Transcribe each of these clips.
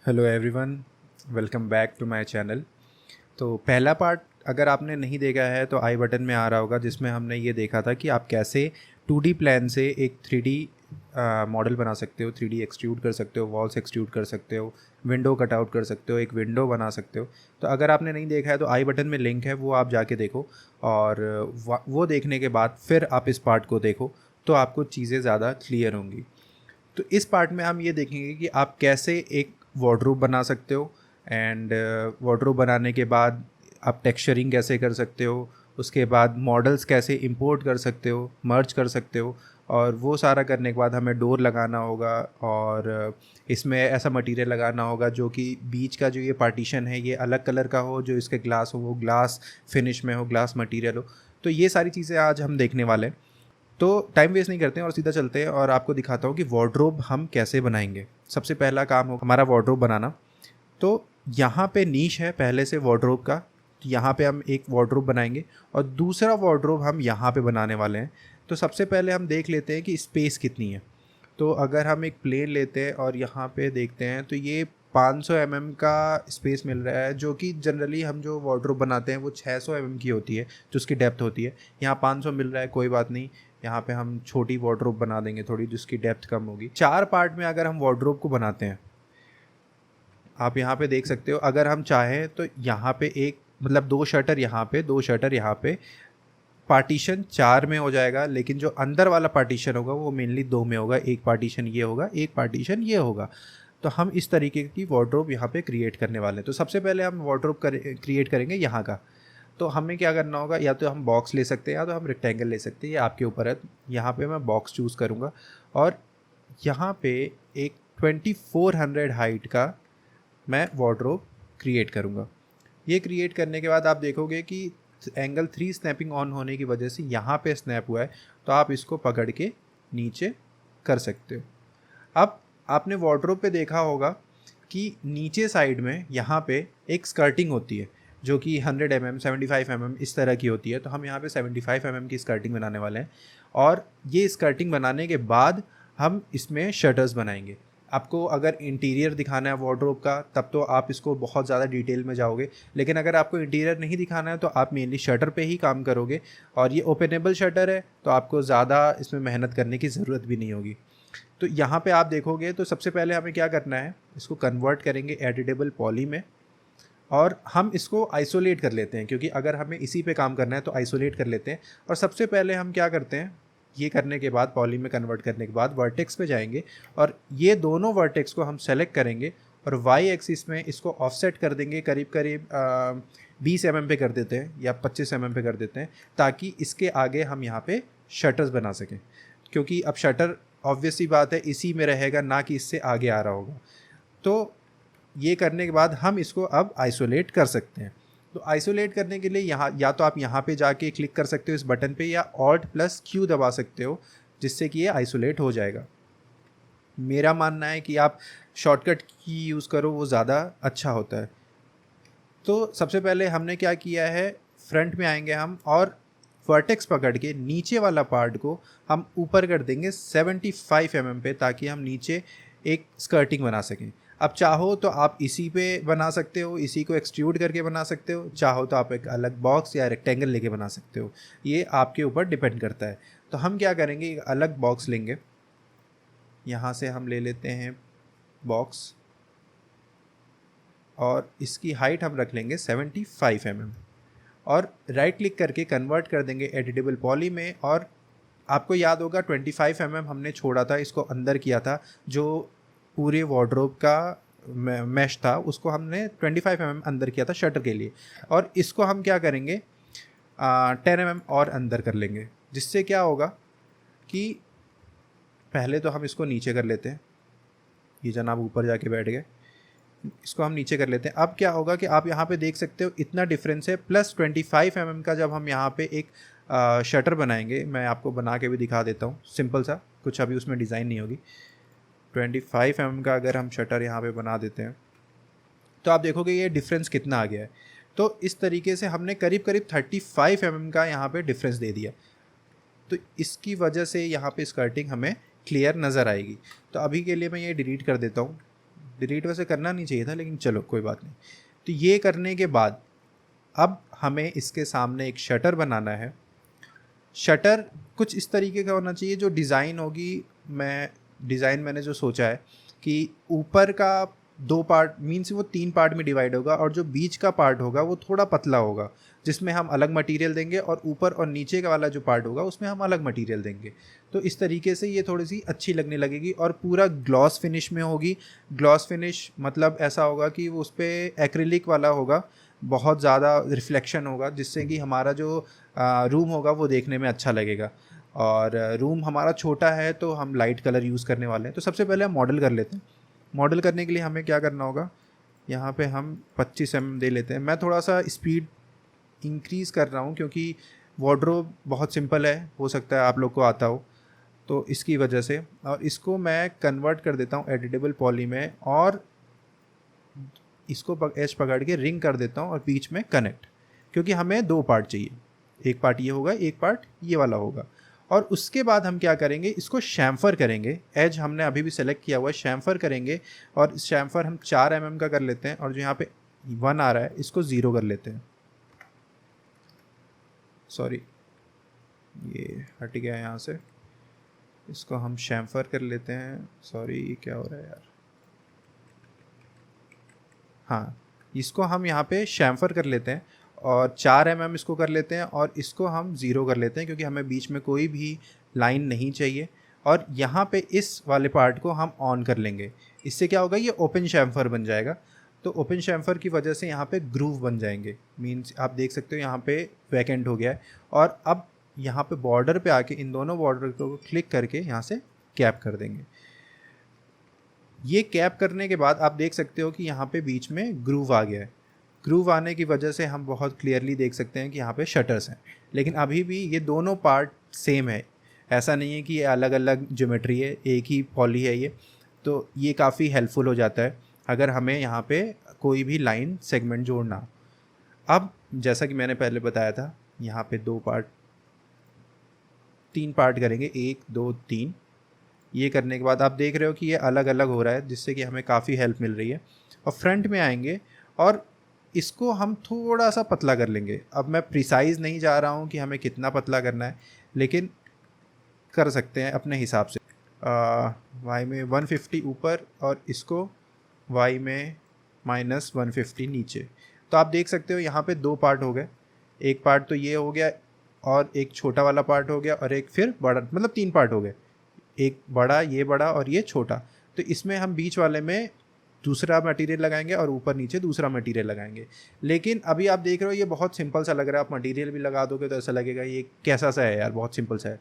Hello everyone, welcome back to my channel. तो पहला part अगर आपने नहीं देखा है तो आई बटन में आ रहा होगा, जिसमें हमने ये देखा था कि आप कैसे 2D प्लान से एक 3D मॉडल बना सकते हो, 3D एक्सट्रूड कर सकते हो, वॉल्स एक्सट्रूड कर सकते हो, विंडो कटआउट कर सकते हो, एक विंडो बना सकते हो। तो अगर आपने नहीं देखा है तो आई बटन में लिंक है, वो आप जाके देखो और वो देखने के बाद फिर आप इस पार्ट को देखो तो आपको चीज़ें ज़्यादा क्लियर होंगी। तो इस पार्ट में हम ये देखेंगे कि आप कैसे एक वार्डरोब बना सकते हो एंड वार्डरोब बनाने के बाद आप टेक्सचरिंग कैसे कर सकते हो, उसके बाद मॉडल्स कैसे इंपोर्ट कर सकते हो, मर्ज कर सकते हो, और वो सारा करने के बाद हमें डोर लगाना होगा और इसमें ऐसा मटेरियल लगाना होगा जो कि बीच का जो ये पार्टीशन है ये अलग कलर का हो, जो इसके ग्लास हो वो ग्लास फिनिश में हो, ग्लास मटेरियल हो। तो ये सारी चीज़ें आज हम देखने वाले हैं। तो टाइम वेस्ट नहीं करते हैं और सीधा चलते हैं और आपको दिखाता हूँ कि वार्डरोब हम कैसे बनाएंगे। सबसे पहला काम हो हमारा वार्डरोब बनाना। तो यहाँ पे नीश है पहले से वार्डरोब का, तो यहाँ पे हम एक वार्डरोब बनाएंगे और दूसरा वार्डरोब हम यहाँ पे बनाने वाले हैं। तो सबसे पहले हम देख लेते हैं कि स्पेस कितनी है। तो अगर हम एक प्लेन लेते हैं और यहाँ पे देखते हैं तो ये 500 mm का स्पेस मिल रहा है, जो कि जनरली हम जो वार्डरोब बनाते हैं वो 600 mm की होती है, जो उसकी डेप्थ होती है। यहाँ 500 मिल रहा है, कोई बात नहीं, यहाँ पे हम छोटी वार्डरोब बना देंगे थोड़ी, जिसकी डेप्थ कम होगी। 4 पार्ट में अगर हम वार्डरोब को बनाते हैं, आप यहाँ पे देख सकते हो, अगर हम चाहें तो यहाँ पे एक मतलब 2 शटर यहाँ पे, 2 शटर यहाँ पे, पार्टीशन 4 में हो जाएगा। लेकिन जो अंदर वाला पार्टीशन होगा वो मेनली 2 में होगा। एक पार्टीशन ये होगा, एक पार्टीशन ये होगा। तो हम इस तरीके की वार्डरोब यहाँ पे क्रिएट करने वाले हैं। तो सबसे पहले हम वार्डरोब क्रिएट करेंगे यहाँ का। तो हमें क्या करना होगा, या तो हम बॉक्स ले सकते हैं या तो हम रेक्टेंगल ले सकते हैं, ये आपके ऊपर है। यहाँ पे मैं बॉक्स चूज़ करूँगा और यहाँ पे एक 2400 हाइट का मैं वार्डरोब क्रिएट करूँगा। ये क्रिएट करने के बाद आप देखोगे कि एंगल 3 स्नैपिंग ऑन होने की वजह से यहाँ पे स्नैप हुआ है, तो आप इसको पकड़ के नीचे कर सकते हो। अब आपने वार्डरोब पे देखा होगा कि नीचे साइड में यहाँ पे एक स्कर्टिंग होती है, जो कि 100 mm 75 mm इस तरह की होती है। तो हम यहाँ पे 75 mm की स्कर्टिंग बनाने वाले हैं और ये स्कर्टिंग बनाने के बाद हम इसमें शटर्स बनाएंगे। आपको अगर इंटीरियर दिखाना है वार्डरोब का तब तो आप इसको बहुत ज़्यादा डिटेल में जाओगे, लेकिन अगर आपको इंटीरियर नहीं दिखाना है तो आप मेनली शटर पे ही काम करोगे। और ये ओपनेबल शटर है तो आपको ज़्यादा इसमें मेहनत करने की ज़रूरत भी नहीं होगी। तो यहाँ पे आप देखोगे तो सबसे पहले हमें क्या करना है, इसको कन्वर्ट करेंगे एडिटेबल पॉली में और हम इसको आइसोलेट कर लेते हैं, क्योंकि अगर हमें इसी पे काम करना है तो आइसोलेट कर लेते हैं। और सबसे पहले हम क्या करते हैं, ये करने के बाद पॉली में कन्वर्ट करने के बाद वर्टेक्स पे जाएंगे और ये दोनों वर्टेक्स को हम सेलेक्ट करेंगे और वाई एक्सिस में इसको ऑफसेट कर देंगे, करीब करीब 20 mm पे कर देते हैं या 25 mm पे कर देते हैं, ताकि इसके आगे हम यहाँ पे शटर्स बना सकें। क्योंकि अब शटर ऑब्वियस सी बात है इसी में रहेगा, ना कि इससे आगे आ रहा होगा। तो ये करने के बाद हम इसको अब आइसोलेट कर सकते हैं। तो आइसोलेट करने के लिए यहाँ या तो आप यहाँ पे जाके क्लिक कर सकते हो इस बटन पे, या Alt+Q दबा सकते हो, जिससे कि ये आइसोलेट हो जाएगा। मेरा मानना है कि आप शॉर्टकट की यूज़ करो, वो ज़्यादा अच्छा होता है। तो सबसे पहले हमने क्या किया है, फ्रंट में आएंगे हम और वर्टेक्स पकड़ के नीचे वाला पार्ट को हम ऊपर कर देंगे 75 mm पे, ताकि हम नीचे एक स्कर्टिंग बना सकें। अब चाहो तो आप इसी पे बना सकते हो, इसी को एक्सट्रूड करके बना सकते हो, चाहो तो आप एक अलग बॉक्स या रेक्टेंगल लेके बना सकते हो, ये आपके ऊपर डिपेंड करता है। तो हम क्या करेंगे, एक अलग बॉक्स लेंगे, यहाँ से हम ले लेते हैं बॉक्स और इसकी हाइट हम रख लेंगे 75 mm और राइट क्लिक करके कन्वर्ट कर देंगे एडिटेबल पॉली में। और आपको याद होगा 25 mm हमने छोड़ा था, इसको अंदर किया था, जो पूरे वार्डरोब का मैश था उसको हमने 25 mm अंदर किया था शटर के लिए। और इसको हम क्या करेंगे, 10 mm और अंदर कर लेंगे, जिससे क्या होगा कि पहले तो हम इसको नीचे कर लेते हैं, ये जनाब ऊपर जाके बैठ गए, इसको हम नीचे कर लेते हैं। अब क्या होगा कि आप यहाँ पे देख सकते हो इतना डिफरेंस है, प्लस 25 mm का जब हम यहाँ पे एक शटर बनाएंगे, मैं आपको बना के भी दिखा देता हूँ, सिंपल सा, कुछ अभी उसमें डिज़ाइन नहीं होगी। 25 mm का अगर हम शटर यहाँ पे बना देते हैं तो आप देखोगे ये डिफरेंस कितना आ गया है। तो इस तरीके से हमने करीब करीब 35 mm का यहाँ पे डिफरेंस दे दिया। तो इसकी वजह से यहाँ पे स्कर्टिंग हमें क्लियर नज़र आएगी। तो अभी के लिए मैं ये डिलीट कर देता हूँ, डिलीट वैसे करना नहीं चाहिए था, लेकिन चलो कोई बात नहीं। तो ये करने के बाद अब हमें इसके सामने एक शटर बनाना है। शटर कुछ इस तरीके का होना चाहिए जो डिज़ाइन होगी, डिज़ाइन मैंने जो सोचा है कि ऊपर का 2 पार्ट मीन्स वो 3 पार्ट में डिवाइड होगा, और जो बीच का पार्ट होगा वो थोड़ा पतला होगा, जिसमें हम अलग मटेरियल देंगे, और ऊपर और नीचे का वाला जो पार्ट होगा उसमें हम अलग मटेरियल देंगे। तो इस तरीके से ये थोड़ी सी अच्छी लगने लगेगी, और पूरा ग्लॉस फिनिश में होगी। ग्लॉस फिनिश मतलब ऐसा होगा कि वो उस पर एक्रिलिक वाला होगा, बहुत ज़्यादा रिफ्लेक्शन होगा, जिससे कि हमारा जो रूम होगा वो देखने में अच्छा लगेगा। और रूम हमारा छोटा है तो हम लाइट कलर यूज़ करने वाले हैं। तो सबसे पहले हम मॉडल कर लेते हैं। मॉडल करने के लिए हमें क्या करना होगा, यहाँ पे हम 25 mm दे लेते हैं। मैं थोड़ा सा स्पीड इंक्रीज़ कर रहा हूँ क्योंकि वार्डरोब बहुत सिंपल है, हो सकता है आप लोग को आता हो, तो इसकी वजह से। और इसको मैं कन्वर्ट कर देता हूँ एडिटेबल पॉली में, और इसको एज पकड़ के रिंग कर देता हूँ और बीच में कनेक्ट, क्योंकि हमें 2 पार्ट चाहिए। एक पार्ट ये होगा, एक पार्ट ये वाला होगा। और उसके बाद हम क्या करेंगे, इसको शैम्फर करेंगे। एज हमने अभी भी सेलेक्ट किया हुआ है, शैम्फर करेंगे। और शैम्फर हम 4 mm का कर लेते हैं, और जो यहाँ पे 1 आ रहा है इसको 0 कर लेते हैं। सॉरी, ये हट गया यहाँ से, इसको हम शैम्फर कर लेते हैं। सॉरी, ये क्या हो रहा है यार। हाँ, इसको हम यहाँ पे शैम्फर कर लेते हैं, और 4 mm इसको कर लेते हैं, और इसको हम 0 कर लेते हैं, क्योंकि हमें बीच में कोई भी लाइन नहीं चाहिए। और यहाँ पे इस वाले पार्ट को हम ऑन कर लेंगे। इससे क्या होगा, ये ओपन शैम्फर बन जाएगा। तो ओपन शैम्फर की वजह से यहाँ पे ग्रूव बन जाएंगे। मीन्स आप देख सकते हो यहाँ पे वैकेंट हो गया है। और अब यहाँ पे बॉर्डर पे आके इन दोनों बॉर्डर को क्लिक करके यहाँ से कैप कर देंगे। ये कैप करने के बाद आप देख सकते हो कि यहाँ पे बीच में ग्रूव आ गया है। ग्रूव आने की वजह से हम बहुत क्लियरली देख सकते हैं कि यहाँ पे शटर्स हैं। लेकिन अभी भी ये दोनों पार्ट सेम है, ऐसा नहीं है कि ये अलग अलग ज्योमेट्री है, एक ही पॉली है ये। तो ये काफ़ी हेल्पफुल हो जाता है अगर हमें यहाँ पे कोई भी लाइन सेगमेंट जोड़ना हो। अब जैसा कि मैंने पहले बताया था, यहाँ पे 3 पार्ट करेंगे, 1 2 3। ये करने के बाद आप देख रहे हो कि ये अलग अलग हो रहा है, जिससे कि हमें काफ़ी हेल्प मिल रही है। और फ्रंट में आएंगे और इसको हम थोड़ा सा पतला कर लेंगे। अब मैं प्रिसाइज़ नहीं जा रहा हूँ कि हमें कितना पतला करना है, लेकिन कर सकते हैं अपने हिसाब से। वाई में 150 ऊपर, और इसको वाई में -150 नीचे। तो आप देख सकते हो यहाँ पे 2 पार्ट हो गए। एक पार्ट तो ये हो गया, और एक छोटा वाला पार्ट हो गया, और एक फिर बड़ा, मतलब 3 पार्ट हो गए। एक बड़ा, ये बड़ा, और ये छोटा। तो इसमें हम बीच वाले में दूसरा मटेरियल लगाएंगे, और ऊपर नीचे दूसरा मटेरियल लगाएंगे। लेकिन अभी आप देख रहे हो ये बहुत सिंपल सा लग रहा है। आप मटेरियल भी लगा दोगे तो ऐसा लगेगा ये कैसा सा है यार, बहुत सिंपल सा है।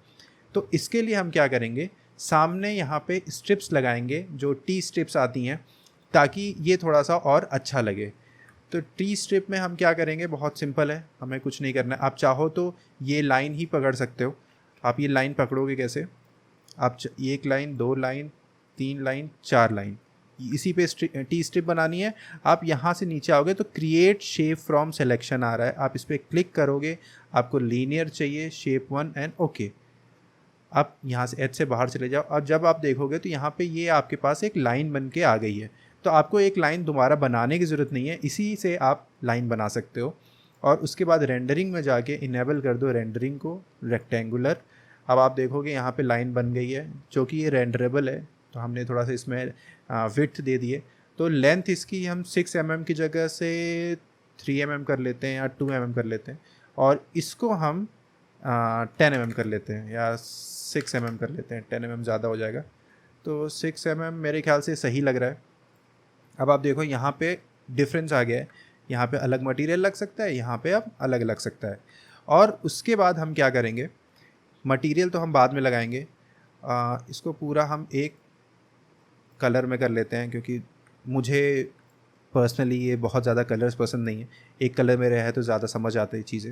तो इसके लिए हम क्या करेंगे, सामने यहाँ पे स्ट्रिप्स लगाएंगे, जो टी स्ट्रिप्स आती हैं, ताकि ये थोड़ा सा और अच्छा लगे। तो टी स्ट्रिप में हम क्या करेंगे, बहुत सिंपल है, हमें कुछ नहीं करना है। आप चाहो तो ये लाइन ही पकड़ सकते हो। आप ये लाइन पकड़ोगे कैसे, आप 1 लाइन, 2 लाइन, 3 लाइन, 4 लाइन, इसी पे टी स्ट्रिप बनानी है। आप यहाँ से नीचे आओगे तो क्रिएट शेप फ्रॉम सिलेक्शन आ रहा है, आप इस पर क्लिक करोगे। आपको लीनियर चाहिए, शेप 1 एंड ओके। आप यहाँ से एच से बाहर चले जाओ, और जब आप देखोगे तो यहाँ पे ये आपके पास एक लाइन बन के आ गई है। तो आपको एक लाइन दोबारा बनाने की ज़रूरत नहीं है, इसी से आप लाइन बना सकते हो। और उसके बाद रेंडरिंग में जाके इनेबल कर दो रेंडरिंग को, रेक्टेंगुलर। अब आप देखोगे यहाँ पे लाइन बन गई है, जो कि ये रेंडरेबल है। तो हमने थोड़ा सा इसमें विड्थ दे दिए। तो लेंथ इसकी हम 6 mm की जगह से 3 mm कर लेते हैं, या 2 mm कर लेते हैं। और इसको हम 10 mm कर लेते हैं, या 6 mm कर लेते हैं। 10 mm ज़्यादा हो जाएगा, तो 6 mm मेरे ख्याल से सही लग रहा है। अब आप देखो यहाँ पे डिफरेंस आ गया है, यहाँ पे अलग मटेरियल लग सकता है, यहाँ पे अब अलग लग सकता है। और उसके बाद हम क्या करेंगे, मटेरियल तो हम बाद में लगाएंगे। इसको पूरा हम एक कलर में कर लेते हैं, क्योंकि मुझे पर्सनली ये बहुत ज़्यादा कलर्स पसंद नहीं है। एक कलर में रहे तो ज़्यादा समझ आते हैं चीज़ें।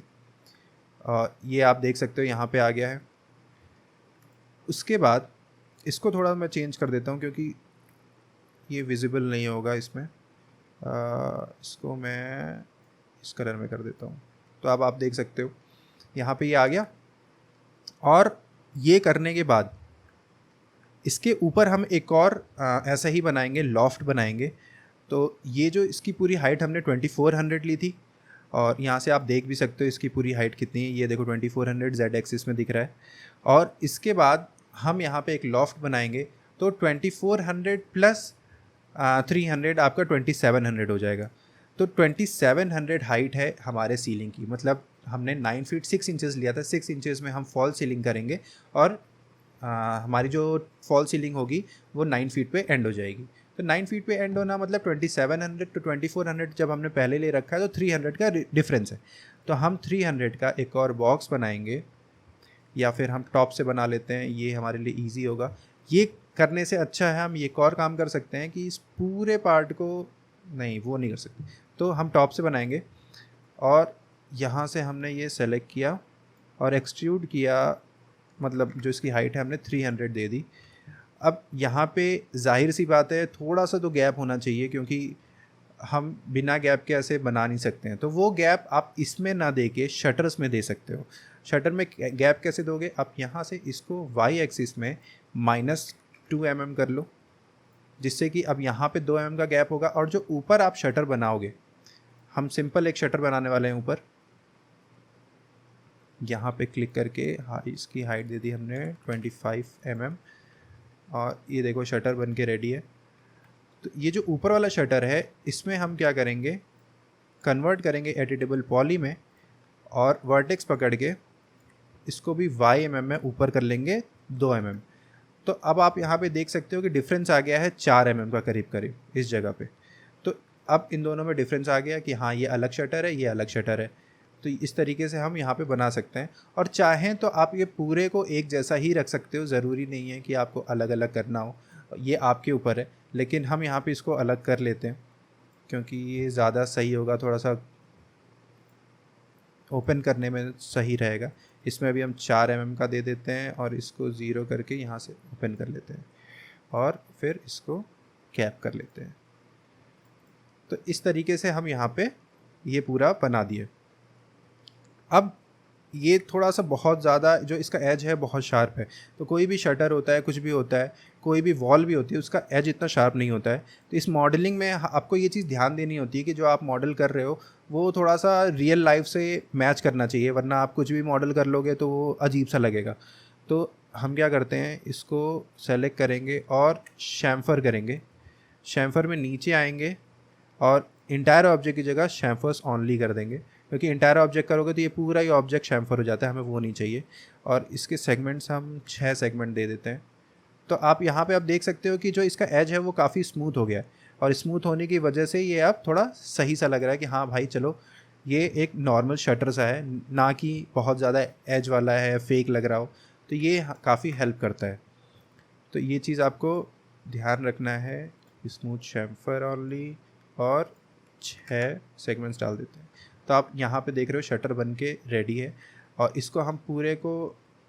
ये आप देख सकते हो यहाँ पे आ गया है। उसके बाद इसको थोड़ा मैं चेंज कर देता हूँ, क्योंकि ये विजिबल नहीं होगा इसमें। इसको मैं इस कलर में कर देता हूँ। तो अब आप देख सकते हो यहाँ पे ये आ गया। और ये करने के बाद इसके ऊपर हम एक और ऐसा ही बनाएंगे, लॉफ्ट बनाएंगे। तो ये जो इसकी पूरी हाइट हमने 2400 ली थी, और यहाँ से आप देख भी सकते हो इसकी पूरी हाइट कितनी है, ये देखो 2400 जेड एक्सिस में दिख रहा है। और इसके बाद हम यहाँ पे एक लॉफ्ट बनाएंगे, तो 2400 प्लस 300 आपका 2700 हो जाएगा। तो 2700 हाइट है हमारे सीलिंग की, मतलब हमने 9 फीट 6 इंचेस लिया था, 6 इंचेस में हम फॉल सीलिंग करेंगे, और हमारी जो फॉल सीलिंग होगी वो 9 फीट पे एंड हो जाएगी। तो 9 फीट पे एंड होना मतलब 2700 टू 2400 जब हमने पहले ले रखा है तो 300 का डिफरेंस है। तो हम 300 का एक और बॉक्स बनाएंगे, या फिर हम टॉप से बना लेते हैं, ये हमारे लिए इजी होगा। ये करने से अच्छा है हम एक और काम कर सकते हैं कि इस पूरे पार्ट को, नहीं वो नहीं कर सकते, तो हम टॉप से बनाएंगे, और यहाँ से हमने ये सेलेक्ट किया और एक्सट्रूड किया, मतलब जो इसकी हाइट है हमने 300 दे दी। अब यहाँ पे जाहिर सी बात है थोड़ा सा तो गैप होना चाहिए, क्योंकि हम बिना गैप के ऐसे बना नहीं सकते हैं। तो वो गैप आप इसमें ना दे के शटर्स में दे सकते हो। शटर में गैप कैसे दोगे, आप यहाँ से इसको वाई एक्सिस में -2 mm कर लो, जिससे कि अब यहाँ पे 2 mm का गैप होगा। और जो ऊपर आप शटर बनाओगे, हम सिंपल एक शटर बनाने वाले हैं ऊपर, यहाँ पे क्लिक करके इसकी हाइट दे दी हमने 25 mm, और ये देखो शटर बन के रेडी है। तो ये जो ऊपर वाला शटर है इसमें हम क्या करेंगे, कन्वर्ट करेंगे एडिटेबल पॉली में, और वर्टेक्स पकड़ के इसको भी वाई mm में ऊपर कर लेंगे 2 mm। तो अब आप यहाँ पे देख सकते हो कि डिफरेंस आ गया है 4 mm का करीब करीब इस जगह पे। तो अब इन दोनों में डिफरेंस आ गया कि हाँ ये अलग शटर है, ये अलग शटर है। तो इस तरीके से हम यहाँ पे बना सकते हैं। और चाहें तो आप ये पूरे को एक जैसा ही रख सकते हो, ज़रूरी नहीं है कि आपको अलग अलग करना हो, ये आपके ऊपर है। लेकिन हम यहाँ पे इसको अलग कर लेते हैं क्योंकि ये ज़्यादा सही होगा, थोड़ा सा ओपन करने में सही रहेगा। इसमें अभी हम 4 mm का दे देते हैं और इसको 0 करके यहाँ से ओपन कर लेते हैं और फिर इसको कैप कर लेते हैं। तो इस तरीके से हम यहाँ पे ये पूरा बना दिए। अब ये थोड़ा सा बहुत ज़्यादा जो इसका एज है बहुत शार्प है, तो कोई भी शटर होता है, कुछ भी होता है, कोई भी वॉल भी होती है, उसका एज इतना शार्प नहीं होता है। तो इस मॉडलिंग में आपको ये चीज़ ध्यान देनी होती है कि जो आप मॉडल कर रहे हो वो थोड़ा सा रियल लाइफ से मैच करना चाहिए, वरना आप कुछ भी मॉडल कर लोगे तो वो अजीब सा लगेगा। तो हम क्या करते हैं, इसको सेलेक्ट करेंगे और शैम्फर करेंगे। शैम्फर में नीचे आएंगे और इंटायर ऑब्जेक्ट की जगह शैम्फर्स ऑनली कर देंगे, क्योंकि इंटायर ऑब्जेक्ट करोगे तो ये पूरा ही ऑब्जेक्ट शैम्फर हो जाता है, हमें वो नहीं चाहिए। और इसके सेगमेंट्स हम 6 सेगमेंट दे देते हैं। तो आप यहाँ पे आप देख सकते हो कि जो इसका एज है वो काफ़ी स्मूथ हो गया है, और स्मूथ होने की वजह से ये अब थोड़ा सही सा लग रहा है कि हाँ भाई चलो ये एक नॉर्मल शटर सा है, ना कि बहुत ज़्यादा एज वाला है, फेक लग रहा हो। तो ये काफ़ी हेल्प करता है। तो ये चीज़ आपको ध्यान रखना है। स्मूथ शैम्फर ऑनली और 6 सेगमेंट्स डाल देते हैं। तो आप यहाँ पे देख रहे हो शटर बन के रेडी है। और इसको हम पूरे को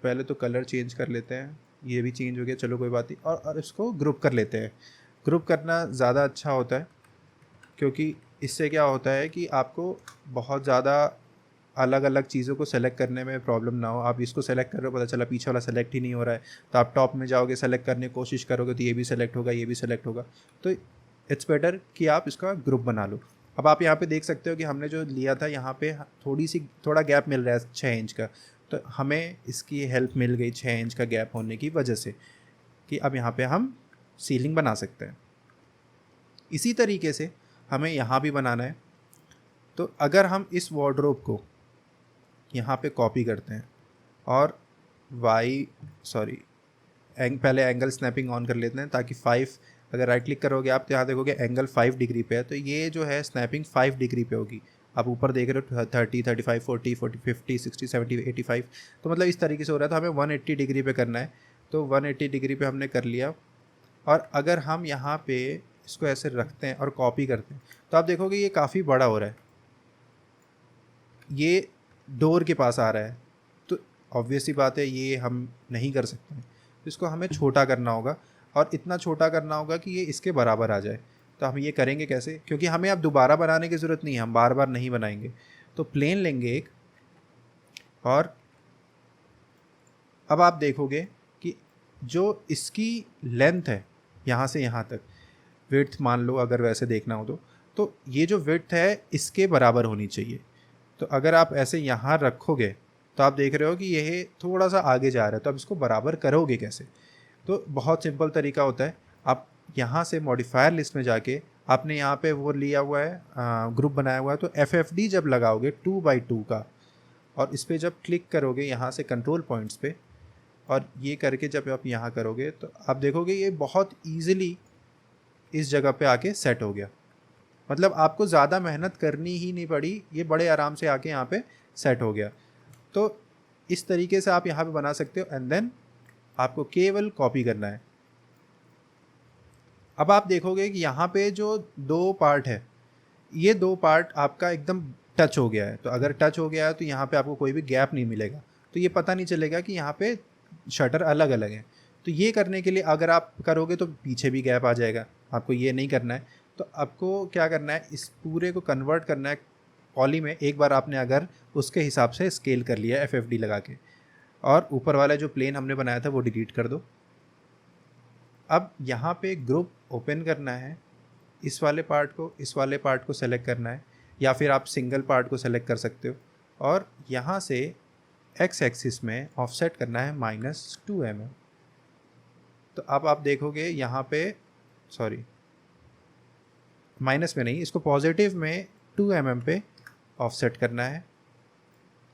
पहले तो कलर चेंज कर लेते हैं, ये भी चेंज हो गया, चलो कोई बात नहीं। और इसको ग्रुप कर लेते हैं। ग्रुप करना ज़्यादा अच्छा होता है, क्योंकि इससे क्या होता है कि आपको बहुत ज़्यादा अलग अलग चीज़ों को सेलेक्ट करने में प्रॉब्लम ना हो। आप इसको सेलेक्ट कर रहे हो, पता चला पीछे वाला सेलेक्ट ही नहीं हो रहा है, तो आप टॉप में जाओगे, सेलेक्ट करने की कोशिश करोगे तो ये भी सेलेक्ट होगा, ये भी सेलेक्ट होगा। तो इट्स बेटर कि आप इसका ग्रुप बना लो। अब आप यहाँ पे देख सकते हो कि हमने जो लिया था यहाँ पे थोड़ा गैप मिल रहा है 6 इंच का। तो हमें इसकी हेल्प मिल गई 6 इंच का गैप होने की वजह से, कि अब यहाँ पे हम सीलिंग बना सकते हैं। इसी तरीके से हमें यहाँ भी बनाना है। तो अगर हम इस वार्डरोब को यहाँ पे कॉपी करते हैं और पहले एंगल स्नैपिंग ऑन कर लेते हैं, ताकि 5, अगर राइट क्लिक करोगे आप तो यहाँ देखोगे एंगल 5 डिग्री पे है, तो ये जो है स्नैपिंग 5 डिग्री पे होगी। आप ऊपर देख रहे हो 30, 35, 40, 50, 60, 70, 85। तो मतलब इस तरीके से हो रहा है। तो हमें 180 डिग्री पे करना है, तो 180 डिग्री पे हमने कर लिया। और अगर हम यहाँ पे इसको ऐसे रखते हैं और कॉपी करते हैं तो आप देखोगे ये काफ़ी बड़ा हो रहा है, ये डोर के पास आ रहा है। तो ऑब्वियस सी बात है ये हम नहीं कर सकते हैं, तो इसको हमें छोटा करना होगा, और इतना छोटा करना होगा कि ये इसके बराबर आ जाए। तो हम ये करेंगे कैसे, क्योंकि हमें अब दोबारा बनाने की ज़रूरत नहीं है, हम बार बार नहीं बनाएंगे। तो प्लेन लेंगे एक, और अब आप देखोगे कि जो इसकी लेंथ है यहाँ से यहाँ तक, विड्थ मान लो अगर वैसे देखना हो तो ये जो विड्थ है इसके बराबर होनी चाहिए। तो अगर आप ऐसे यहाँ रखोगे तो आप देख रहे हो कि यह थोड़ा सा आगे जा रहा है, तो आप इसको बराबर करोगे कैसे? तो बहुत सिंपल तरीका होता है। आप यहाँ से मॉडिफायर लिस्ट में जाके आपने यहाँ पे वो लिया हुआ है, ग्रुप बनाया हुआ है, तो FFD जब लगाओगे 2x2 का और इस पर जब क्लिक करोगे यहाँ से कंट्रोल पॉइंट्स पे और ये करके जब आप यहाँ करोगे तो आप देखोगे ये बहुत ईजिली इस जगह पे आके सेट हो गया। मतलब आपको ज़्यादा मेहनत करनी ही नहीं पड़ी, ये बड़े आराम से आके यहाँ पे सेट हो गया। तो इस तरीके से आप यहाँ पे बना सकते हो एंड देन आपको केवल कॉपी करना है। अब आप देखोगे कि यहाँ पे जो दो पार्ट है, ये दो पार्ट आपका एकदम टच हो गया है। तो अगर टच हो गया है तो यहाँ पे आपको कोई भी गैप नहीं मिलेगा, तो ये पता नहीं चलेगा कि यहाँ पे शटर अलग अलग हैं। तो ये करने के लिए अगर आप करोगे तो पीछे भी गैप आ जाएगा, आपको ये नहीं करना है। तो आपको क्या करना है, इस पूरे को कन्वर्ट करना है पॉली में। एक बार आपने अगर उसके हिसाब से स्केल कर लिया FFD लगा के, और ऊपर वाला जो प्लेन हमने बनाया था वो डिलीट कर दो। अब यहाँ पे ग्रुप ओपन करना है, इस वाले पार्ट को सेलेक्ट करना है, या फिर आप सिंगल पार्ट को सेलेक्ट कर सकते हो और यहाँ से एक्स एक्सिस में ऑफसेट करना है -2 mm। तो अब आप देखोगे यहाँ पे, सॉरी माइनस में नहीं, इसको पॉजिटिव में 2 mm पे ऑफसेट करना है।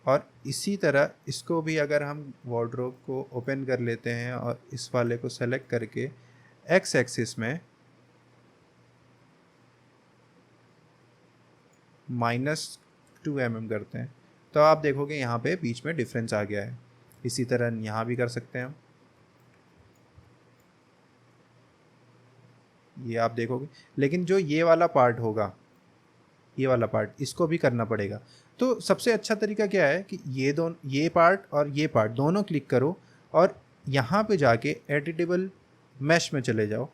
और इसी तरह इसको भी अगर हम वार्डरोब को ओपन कर लेते हैं और इस वाले को सेलेक्ट करके एक्स एक्सिस में -2 mm करते हैं, तो आप देखोगे यहाँ पे बीच में डिफरेंस आ गया है। इसी तरह यहाँ भी कर सकते हैं हम, ये आप देखोगे। लेकिन जो ये वाला पार्ट होगा, ये वाला पार्ट, इसको भी करना पड़ेगा। तो सबसे अच्छा तरीका क्या है कि ये पार्ट और ये पार्ट दोनों क्लिक करो और यहाँ पे जाके एडिटेबल मैश में चले जाओ,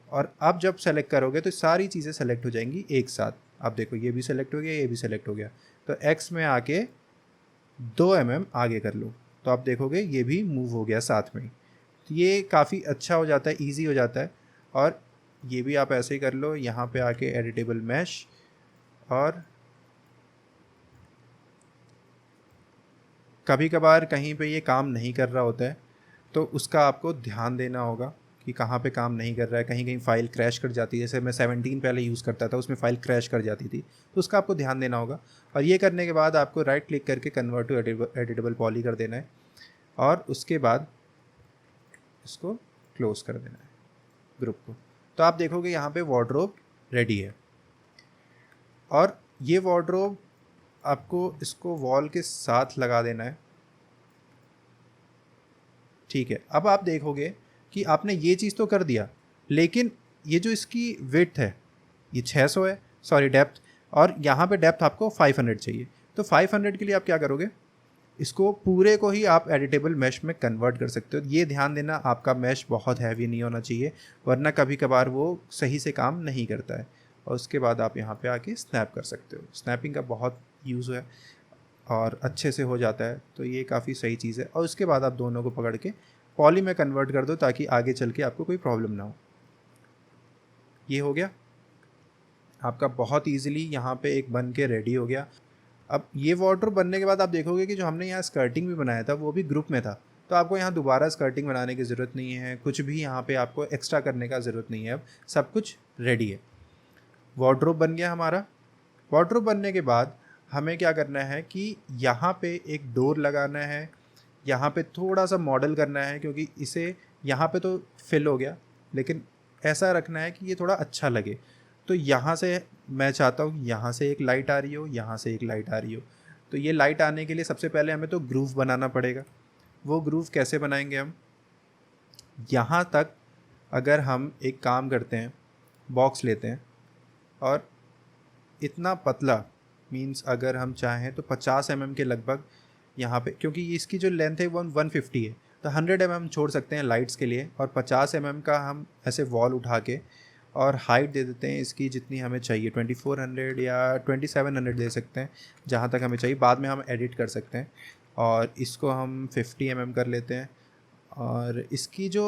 और आप जब सेलेक्ट करोगे तो सारी चीज़ें सेलेक्ट हो जाएंगी एक साथ। आप देखो ये भी सेलेक्ट हो गया, ये भी सेलेक्ट हो गया। तो एक्स में आके 2 mm आगे कर लो, तो आप देखोगे ये भी मूव हो गया साथ में। तो ये काफ़ी अच्छा हो जाता है, ईजी हो जाता है। और ये भी आप ऐसे ही कर लो, यहाँ पे आके एडिटेबल मैश, और कभी कभार कहीं पे ये काम नहीं कर रहा होता है तो उसका आपको ध्यान देना होगा कि कहाँ पे काम नहीं कर रहा है। कहीं कहीं फ़ाइल क्रैश कर जाती है, जैसे मैं 17 पहले यूज़ करता था, उसमें फ़ाइल क्रैश कर जाती थी, तो उसका आपको ध्यान देना होगा। और ये करने के बाद आपको राइट क्लिक करके कन्वर्ट टू एडिटेबल पॉली कर देना है और उसके बाद इसको क्लोज कर देना है ग्रुप को। तो आप देखोगे यहाँ पे वार्डरोब रेडी है। और ये वार्डरोब आपको इसको वॉल के साथ लगा देना है, ठीक है। अब आप देखोगे कि आपने ये चीज़ तो कर दिया, लेकिन ये जो इसकी विड्थ है ये 600 है, सॉरी डेप्थ, और यहाँ पे डेप्थ आपको 500 चाहिए। तो 500 के लिए आप क्या करोगे, इसको पूरे को ही आप एडिटेबल मैश में कन्वर्ट कर सकते हो। ये ध्यान देना आपका मैश बहुत हैवी नहीं होना चाहिए, वरना कभी कभार वो सही से काम नहीं करता है। और उसके बाद आप यहाँ पे आके स्नैप कर सकते हो। स्नैपिंग का बहुत यूज़ है और अच्छे से हो जाता है, तो ये काफ़ी सही चीज़ है। और उसके बाद आप दोनों को पकड़ के पॉली में कन्वर्ट कर दो ताकि आगे चल के आपको कोई प्रॉब्लम ना हो। ये हो गया आपका बहुत ईजिली यहाँ पे एक बन के रेडी हो गया। अब ये वार्डरोब बनने के बाद आप देखोगे कि जो हमने यहाँ स्कर्टिंग भी बनाया था वो भी ग्रुप में था, तो आपको यहाँ दोबारा स्कर्टिंग बनाने की ज़रूरत नहीं है, कुछ भी यहाँ पे आपको एक्स्ट्रा करने का ज़रूरत नहीं है। अब सब कुछ रेडी है, वार्डरोब बन गया हमारा। वार्डरोब बनने के बाद हमें क्या करना है कि यहाँ पे एक डोर लगाना है, यहाँ पे थोड़ा सा मॉडल करना है, क्योंकि इसे यहाँ पे तो फिल हो गया, लेकिन ऐसा रखना है कि ये थोड़ा अच्छा लगे। तो यहाँ से मैं चाहता हूँ कि यहाँ से एक लाइट आ रही हो, यहाँ से एक लाइट आ रही हो। तो ये लाइट आने के लिए सबसे पहले हमें तो ग्रूव बनाना पड़ेगा। वो ग्रूव कैसे बनाएंगे हम, यहाँ तक अगर हम एक काम करते हैं, बॉक्स लेते हैं और इतना पतला, मीन्स अगर हम चाहें तो 50 mm के लगभग यहाँ पे, क्योंकि इसकी जो लेंथ है वो 150 है, तो 100 mm छोड़ सकते हैं लाइट्स के लिए, और 50 mm का हम ऐसे वॉल उठा के और हाइट दे देते हैं इसकी जितनी हमें चाहिए, 2400 या 2700 दे सकते हैं, जहाँ तक हमें चाहिए। बाद में हम एडिट कर सकते हैं। और इसको हम 50 mm कर लेते हैं और इसकी जो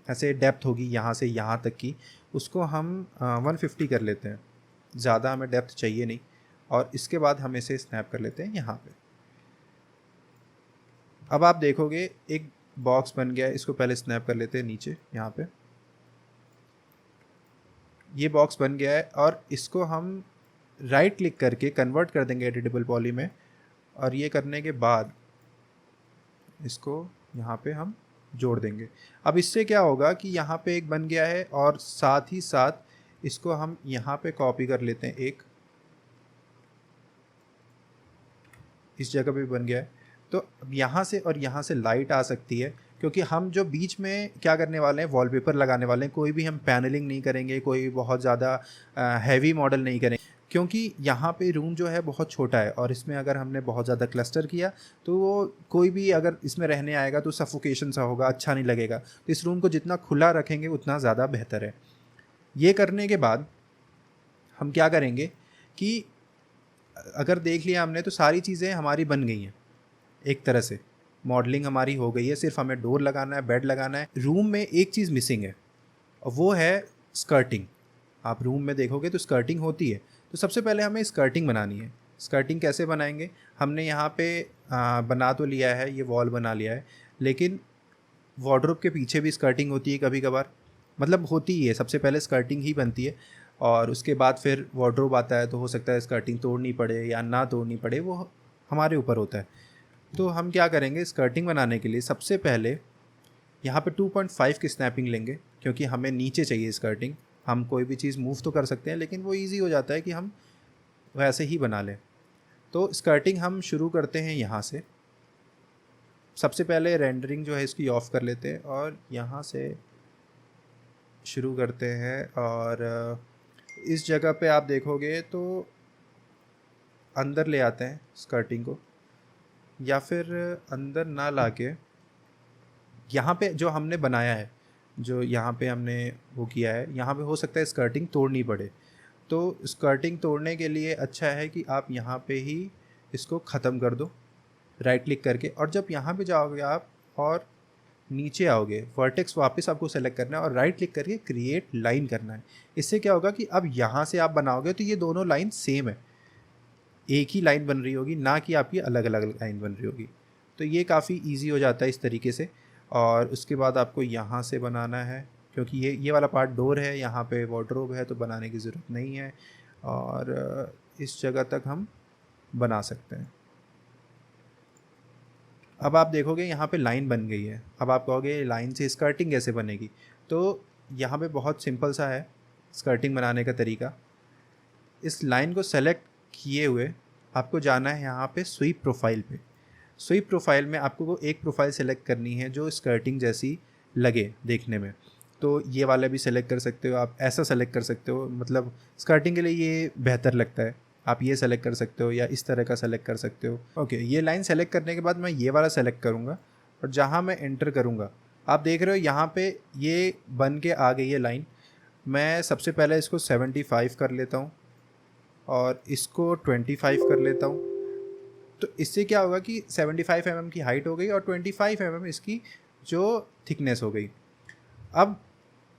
ऐसे डेप्थ होगी यहाँ से यहाँ तक की, उसको हम 150 कर लेते हैं, ज़्यादा हमें डेप्थ चाहिए नहीं। और इसके बाद हम इसे स्नैप कर लेते हैं यहाँ पे। अब आप देखोगे एक बॉक्स बन गया है, इसको पहले स्नैप कर लेते हैं नीचे यहाँ पे। ये बॉक्स बन गया है और इसको हम राइट क्लिक करके कन्वर्ट कर देंगे एडिटेबल पॉली में। और ये करने के बाद इसको यहाँ पे हम जोड़ देंगे। अब इससे क्या होगा कि यहाँ पे एक बन गया है और साथ ही साथ इसको हम यहाँ पे कॉपी कर लेते हैं, एक इस जगह पे बन गया है। तो अब यहाँ से और यहाँ से लाइट आ सकती है, क्योंकि हम जो बीच में क्या करने वाले हैं, वॉलपेपर लगाने वाले हैं। कोई भी हम पैनलिंग नहीं करेंगे, कोई बहुत ज़्यादा हैवी मॉडल नहीं करेंगे, क्योंकि यहाँ पे रूम जो है बहुत छोटा है और इसमें अगर हमने बहुत ज़्यादा क्लस्टर किया तो वो कोई भी अगर इसमें रहने आएगा तो सफोकेशन सा होगा, अच्छा नहीं लगेगा। तो इस रूम को जितना खुला रखेंगे उतना ज़्यादा बेहतर है। ये करने के बाद हम क्या करेंगे कि अगर देख लिया हमने तो सारी चीज़ें हमारी बन गई हैं, एक तरह से मॉडलिंग हमारी हो गई है। सिर्फ हमें डोर लगाना है, बेड लगाना है। रूम में एक चीज़ मिसिंग है और वो है स्कर्टिंग। आप रूम में देखोगे तो स्कर्टिंग होती है, तो सबसे पहले हमें स्कर्टिंग बनानी है। स्कर्टिंग कैसे बनाएंगे, हमने यहाँ पे बना तो लिया है, ये वॉल बना लिया है, लेकिन वार्डरोब के पीछे भी स्कर्टिंग होती है कभी कभार, मतलब होती ही है। सबसे पहले स्कर्टिंग ही बनती है और उसके बाद फिर वार्डरोब आता है, तो हो सकता है स्कर्टिंग तोड़नी पड़े या ना तोड़नी पड़े, वो हमारे ऊपर होता है। तो हम क्या करेंगे, स्कर्टिंग बनाने के लिए सबसे पहले यहाँ पे 2.5 की स्नैपिंग लेंगे, क्योंकि हमें नीचे चाहिए स्कर्टिंग। हम कोई भी चीज़ मूव तो कर सकते हैं, लेकिन वो इजी हो जाता है कि हम वैसे ही बना लें। तो स्कर्टिंग हम शुरू करते हैं यहाँ से। सबसे पहले रेंडरिंग जो है इसकी ऑफ़ कर लेते हैं और यहाँ से शुरू करते हैं। और इस जगह पे आप देखोगे तो अंदर ले आते हैं स्कर्टिंग को, या फिर अंदर ना लाके यहाँ पे जो हमने बनाया है, जो यहाँ पे हमने वो किया है, यहाँ पे हो सकता है स्कर्टिंग तोड़नी पड़े। तो स्कर्टिंग तोड़ने के लिए अच्छा है कि आप यहाँ पे ही इसको ख़त्म कर दो राइट क्लिक करके। और जब यहाँ पे जाओगे आप और नीचे आओगे, वर्टेक्स वापस आपको सेलेक्ट करना है और राइट क्लिक करके क्रिएट लाइन करना है। इससे क्या होगा कि अब यहाँ से आप बनाओगे तो ये दोनों लाइन सेम है, एक ही लाइन बन रही होगी, ना कि आपकी अलग अलग लाइन बन रही होगी। तो ये काफ़ी इजी हो जाता है इस तरीके से। और उसके बाद आपको यहाँ से बनाना है, क्योंकि ये वाला पार्ट डोर है, यहाँ पे वार्डरोब है, तो बनाने की ज़रूरत नहीं है। और इस जगह तक हम बना सकते हैं। अब आप देखोगे यहाँ पे लाइन बन गई है। अब आप कहोगे लाइन से स्कर्टिंग कैसे बनेगी, तो यहाँ पे बहुत सिंपल सा है स्कर्टिंग बनाने का तरीका। इस लाइन को सेलेक्ट किए हुए आपको जाना है यहाँ पे स्वीप प्रोफाइल पे। स्वीप प्रोफाइल में आपको एक प्रोफाइल सेलेक्ट करनी है जो स्कर्टिंग जैसी लगे देखने में। तो ये वाला भी सेलेक्ट कर सकते हो आप, ऐसा सेलेक्ट कर सकते हो, मतलब स्कर्टिंग के लिए ये बेहतर लगता है। आप ये सेलेक्ट कर सकते हो या इस तरह का सेलेक्ट कर सकते हो। ओके, ये लाइन सेलेक्ट करने के बाद मैं ये वाला सेलेक्ट करूँगा और जहाँ मैं एंटर करूँगा आप देख रहे हो यहाँ पे ये बन के आ गई है लाइन। मैं सबसे पहले इसको 75 कर लेता हूँ और इसको 25 कर लेता हूँ। तो इससे क्या होगा कि 75 mm की हाइट हो गई और 25 mm इसकी जो थिकनेस हो गई। अब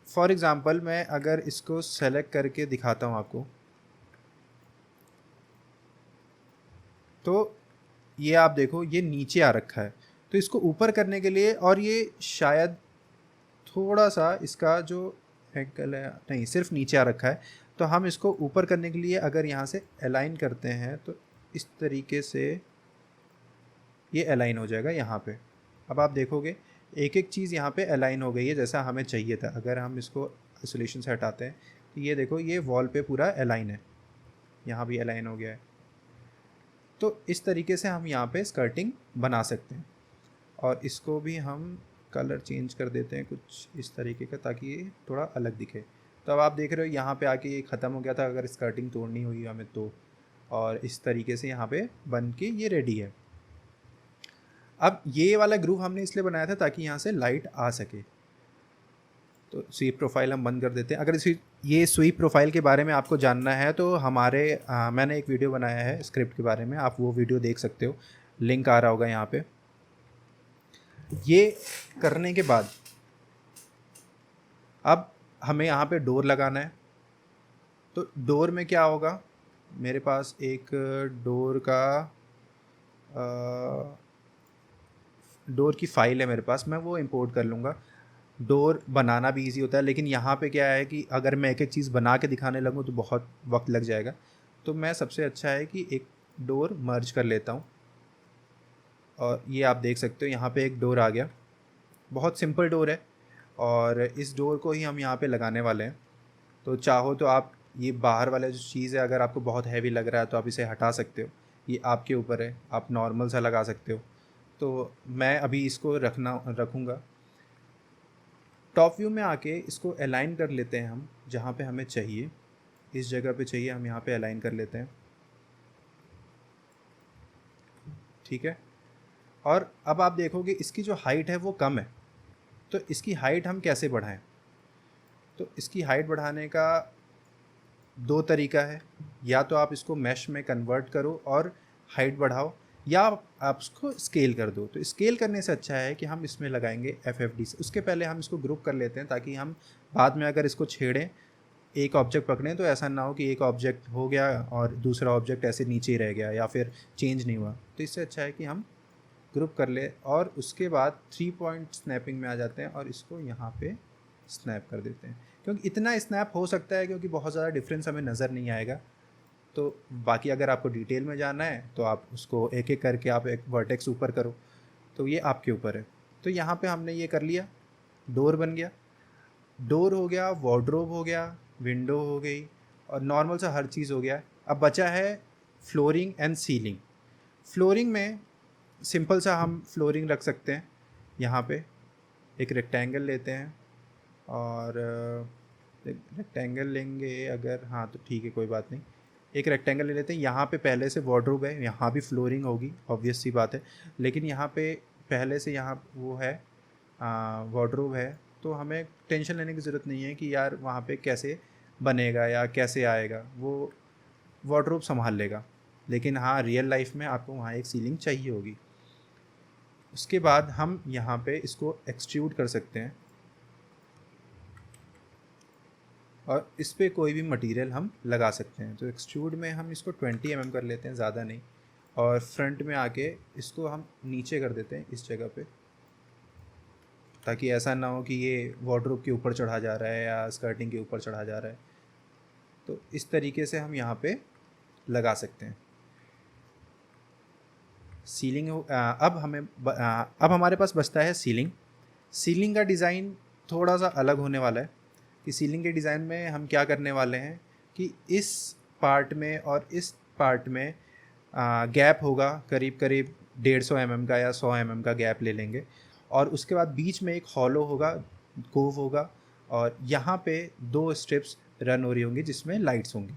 फॉर एग्ज़ाम्पल मैं अगर इसको सेलेक्ट करके दिखाता हूँ आपको, तो ये आप देखो ये नीचे आ रखा है। तो इसको ऊपर करने के लिए, और ये शायद थोड़ा सा इसका जो एंगल है, नहीं सिर्फ नीचे आ रखा है, तो हम इसको ऊपर करने के लिए अगर यहाँ से अलाइन करते हैं तो इस तरीके से ये अलाइन हो जाएगा यहाँ पे। अब आप देखोगे एक एक चीज़ यहाँ पे अलाइन हो गई है जैसा हमें चाहिए था। अगर हम इसको आइसोलेशन से हटाते हैं तो ये देखो ये वॉल पे पूरा अलाइन है, यहाँ भी अलाइन हो गया है। तो इस तरीके से हम यहाँ पे स्कर्टिंग बना सकते हैं। और इसको भी हम कलर चेंज कर देते हैं कुछ इस तरीके का, ताकि ये थोड़ा अलग दिखे। तो अब आप देख रहे हो यहाँ पे आके ये ख़त्म हो गया था अगर स्कर्टिंग तोड़नी हुई हमें तो। और इस तरीके से यहाँ पे बन के ये रेडी है। अब ये वाला ग्रुप हमने इसलिए बनाया था ताकि यहाँ से लाइट आ सके। तो स्वीप प्रोफाइल हम बंद कर देते हैं। अगर ये स्वीप प्रोफाइल के बारे में आपको जानना है तो हमारे मैंने एक वीडियो बनाया है स्क्रिप्ट के बारे में, आप वो वीडियो देख सकते हो, लिंक आ रहा होगा यहाँ पे। ये करने के बाद अब हमें यहाँ पे डोर लगाना है। तो डोर में क्या होगा, मेरे पास एक डोर का डोर की फ़ाइल है मेरे पास, मैं वो इंपोर्ट कर लूँगा। डोर बनाना भी इजी होता है, लेकिन यहाँ पे क्या है कि अगर मैं एक एक चीज़ बना के दिखाने लगूँ तो बहुत वक्त लग जाएगा। तो मैं सबसे अच्छा है कि एक डोर मर्ज कर लेता हूँ, और ये आप देख सकते हो यहाँ पे एक डोर आ गया। बहुत सिंपल डोर है, और इस डोर को ही हम यहाँ पे लगाने वाले हैं। तो चाहो तो आप ये बाहर वाला जो चीज़ है, अगर आपको बहुत हैवी लग रहा है तो आप इसे हटा सकते हो, ये आपके ऊपर है, आप नॉर्मल सा लगा सकते हो। तो मैं अभी इसको रखूँगा। टॉप व्यू में आके इसको अलाइन कर लेते हैं हम जहाँ पे हमें चाहिए, इस जगह पे चाहिए हम यहाँ पे अलाइन कर लेते हैं, ठीक है। और अब आप देखोगे इसकी जो हाइट है वो कम है, तो इसकी हाइट हम कैसे बढ़ाएं। तो इसकी हाइट बढ़ाने का दो तरीका है, या तो आप इसको मैश में कन्वर्ट करो और हाइट बढ़ाओ, या आप इसको स्केल कर दो। तो स्केल करने से अच्छा है कि हम इसमें लगाएंगे FFD से। उसके पहले हम इसको ग्रुप कर लेते हैं, ताकि हम बाद में अगर इसको छेड़ें, एक ऑब्जेक्ट पकड़ें, तो ऐसा ना हो कि एक ऑब्जेक्ट हो गया और दूसरा ऑब्जेक्ट ऐसे नीचे ही रह गया या फिर चेंज नहीं हुआ। तो इससे अच्छा है कि हम ग्रुप कर ले, और उसके बाद 3 पॉइंट स्नैपिंग में आ जाते हैं और इसको यहाँ पे स्नैप कर देते हैं। क्योंकि इतना स्नैप हो सकता है, क्योंकि बहुत ज़्यादा डिफरेंस हमें नज़र नहीं आएगा। तो बाकी अगर आपको डिटेल में जाना है तो आप उसको एक एक करके आप एक वर्टेक्स ऊपर करो, तो ये आपके ऊपर है। तो यहाँ पे हमने ये कर लिया, डोर बन गया, डोर हो गया, वार्डरोब हो गया, विंडो हो गई, और नॉर्मल सा हर चीज़ हो गया। अब बचा है फ्लोरिंग एंड सीलिंग। फ्लोरिंग में सिंपल सा हम फ्लोरिंग रख सकते हैं। यहाँ पे एक रेक्टेंगल लेते हैं, और रेक्टेंगल लेंगे अगर, हाँ तो ठीक है कोई बात नहीं, एक रेक्टेंगल ले लेते हैं। यहाँ पे पहले से वार्डरोब है, यहाँ भी फ्लोरिंग होगी, ऑब्वियस सी बात है, लेकिन यहाँ पे पहले से यहाँ वो है, वार्डरोब है, तो हमें टेंशन लेने की ज़रूरत नहीं है कि यार वहाँ पे कैसे बनेगा या कैसे आएगा, वो वार्डरोब संभाल लेगा। लेकिन हाँ, रियल लाइफ में आपको वहाँ एक सीलिंग चाहिए होगी। उसके बाद हम यहाँ पे इसको एक्सट्रूड कर सकते हैं, और इस पर कोई भी मटेरियल हम लगा सकते हैं। तो एक्सट्रूड में हम इसको 20 mm कर लेते हैं, ज़्यादा नहीं, और फ्रंट में आके इसको हम नीचे कर देते हैं इस जगह पे, ताकि ऐसा ना हो कि ये वार्डरोब के ऊपर चढ़ा जा रहा है या स्कर्टिंग के ऊपर चढ़ा जा रहा है। तो इस तरीके से हम यहाँ पे लगा सकते हैं। सीलिंग अब हमारे पास बचता है सीलिंग। सीलिंग का डिज़ाइन थोड़ा सा अलग होने वाला है, कि सीलिंग के डिज़ाइन में हम क्या करने वाले हैं कि इस पार्ट में और इस पार्ट में गैप होगा, करीब करीब 150 mm का या 100 mm का गैप ले लेंगे, और उसके बाद बीच में एक हॉलो होगा, कोव होगा, और यहाँ पे 2 स्ट्रिप्स रन हो रही होंगी जिसमें लाइट्स होंगी।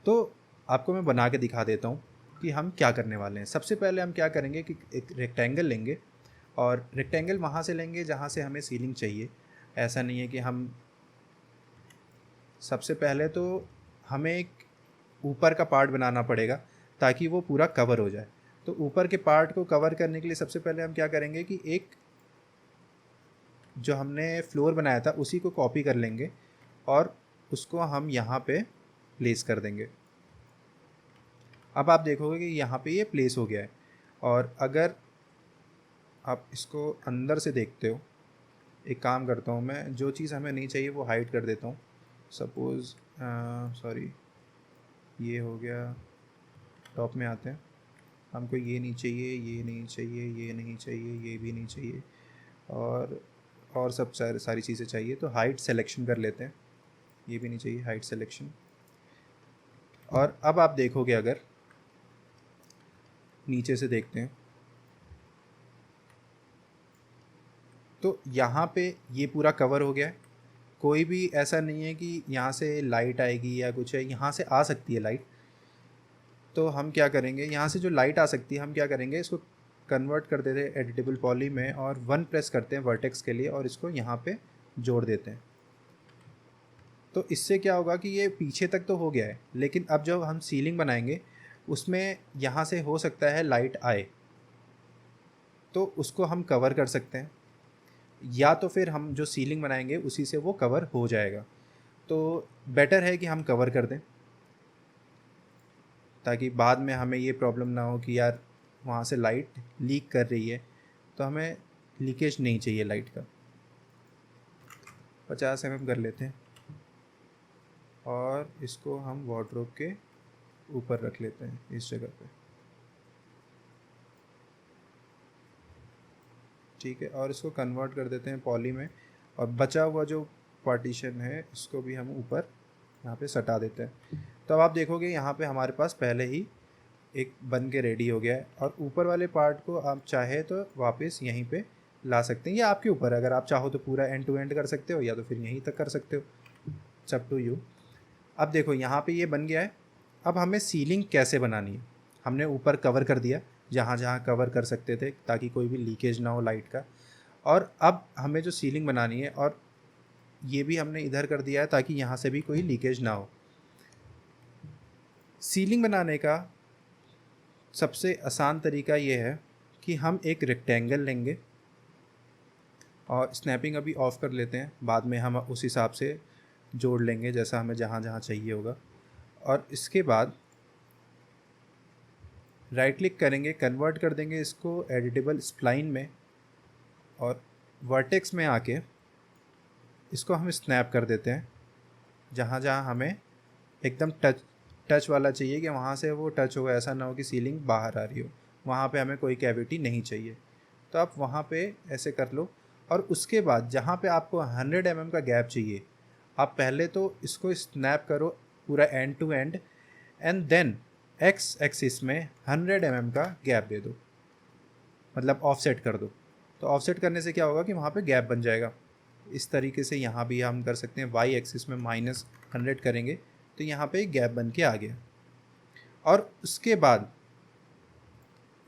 तो आपको मैं बना के दिखा देता हूँ कि हम क्या करने वाले हैं। सबसे पहले हम क्या करेंगे कि एक रेक्टेंगल लेंगे, और रेक्टेंगल वहाँ से लेंगे जहाँ से हमें सीलिंग चाहिए। ऐसा नहीं है कि हम, सबसे पहले तो हमें एक ऊपर का पार्ट बनाना पड़ेगा ताकि वो पूरा कवर हो जाए। तो ऊपर के पार्ट को कवर करने के लिए सबसे पहले हम क्या करेंगे कि एक जो हमने फ्लोर बनाया था उसी को कॉपी कर लेंगे, और उसको हम यहाँ पे प्लेस कर देंगे। अब आप देखोगे कि यहाँ पे ये प्लेस हो गया है। और अगर आप इसको अंदर से देखते हो, एक काम करता हूँ मैं, जो चीज़ हमें नहीं चाहिए वो हाइड कर देता हूँ। सपोज़ सॉरी, ये हो गया, टॉप में आते हैं, हमको ये नहीं चाहिए, ये नहीं चाहिए, ये नहीं चाहिए, ये भी नहीं चाहिए, और सब सारी चीज़ें चाहिए। तो हाइट सिलेक्शन कर लेते हैं, ये भी नहीं चाहिए, हाइट सिलेक्शन। और अब आप देखोगे, अगर नीचे से देखते हैं तो यहाँ पे ये पूरा कवर हो गया है। कोई भी ऐसा नहीं है कि यहाँ से लाइट आएगी या कुछ है, यहाँ से आ सकती है लाइट। तो हम क्या करेंगे, यहाँ से जो लाइट आ सकती है हम क्या करेंगे, इसको कन्वर्ट कर देते हैं एडिटेबल पॉली में, और 1 प्रेस करते हैं वर्टेक्स के लिए, और इसको यहाँ पे जोड़ देते हैं। तो इससे क्या होगा कि ये पीछे तक तो हो गया है, लेकिन अब जब हम सीलिंग बनाएंगे उसमें यहाँ से हो सकता है लाइट आए, तो उसको हम कवर कर सकते हैं। या तो फिर हम जो सीलिंग बनाएंगे उसी से वो कवर हो जाएगा। तो बेटर है कि हम कवर कर दें, ताकि बाद में हमें ये प्रॉब्लम ना हो कि यार वहाँ से लाइट लीक कर रही है। तो हमें लीकेज नहीं चाहिए लाइट का। 50 mm कर लेते हैं और इसको हम वार्डरोब के ऊपर रख लेते हैं इस जगह पे। ठीक है, और इसको कन्वर्ट कर देते हैं पॉली में, और बचा हुआ जो पार्टीशन है इसको भी हम ऊपर यहाँ पे सटा देते हैं। तो अब आप देखोगे यहाँ पे हमारे पास पहले ही एक बन के रेडी हो गया है, और ऊपर वाले पार्ट को आप चाहे तो वापस यहीं पे ला सकते हैं। ये आपके ऊपर है, अगर आप चाहो तो पूरा एंड टू एंड कर सकते हो या तो फिर यहीं तक कर सकते हो, सब टू यू। अब देखो यहाँ पे ये बन गया है। अब हमें सीलिंग कैसे बनानी है? हमने ऊपर कवर कर दिया जहाँ जहाँ कवर कर सकते थे, ताकि कोई भी लीकेज ना हो लाइट का। और अब हमें जो सीलिंग बनानी है, और ये भी हमने इधर कर दिया है ताकि यहाँ से भी कोई लीकेज ना हो। सीलिंग बनाने का सबसे आसान तरीका ये है कि हम एक रेक्टेंगल लेंगे, और स्नैपिंग अभी ऑफ़ कर लेते हैं, बाद में हम उस हिसाब से जोड़ लेंगे जैसा हमें जहाँ जहाँ चाहिए होगा। और इसके बाद राइट क्लिक करेंगे, कन्वर्ट कर देंगे इसको एडिटेबल स्प्लाइन में, और वर्टेक्स में आके इसको हम स्नैप कर देते हैं। जहाँ जहाँ हमें एकदम टच वाला चाहिए कि वहाँ से वो टच हो, ऐसा ना हो कि सीलिंग बाहर आ रही हो, वहाँ पे हमें कोई कैविटी नहीं चाहिए। तो आप वहाँ पे ऐसे कर लो। और उसके बाद जहाँ पे आपको 100 mm का गैप चाहिए, आप पहले तो इसको स्नैप करो पूरा end to end, and then X axis में 100 mm का गैप दे दो, मतलब ऑफसेट कर दो। तो ऑफसेट करने से क्या होगा कि वहाँ पे गैप बन जाएगा। इस तरीके से यहाँ भी हम कर सकते हैं, वाई एक्सिस में -100 करेंगे तो यहाँ पे गैप बन के आ गया। और उसके बाद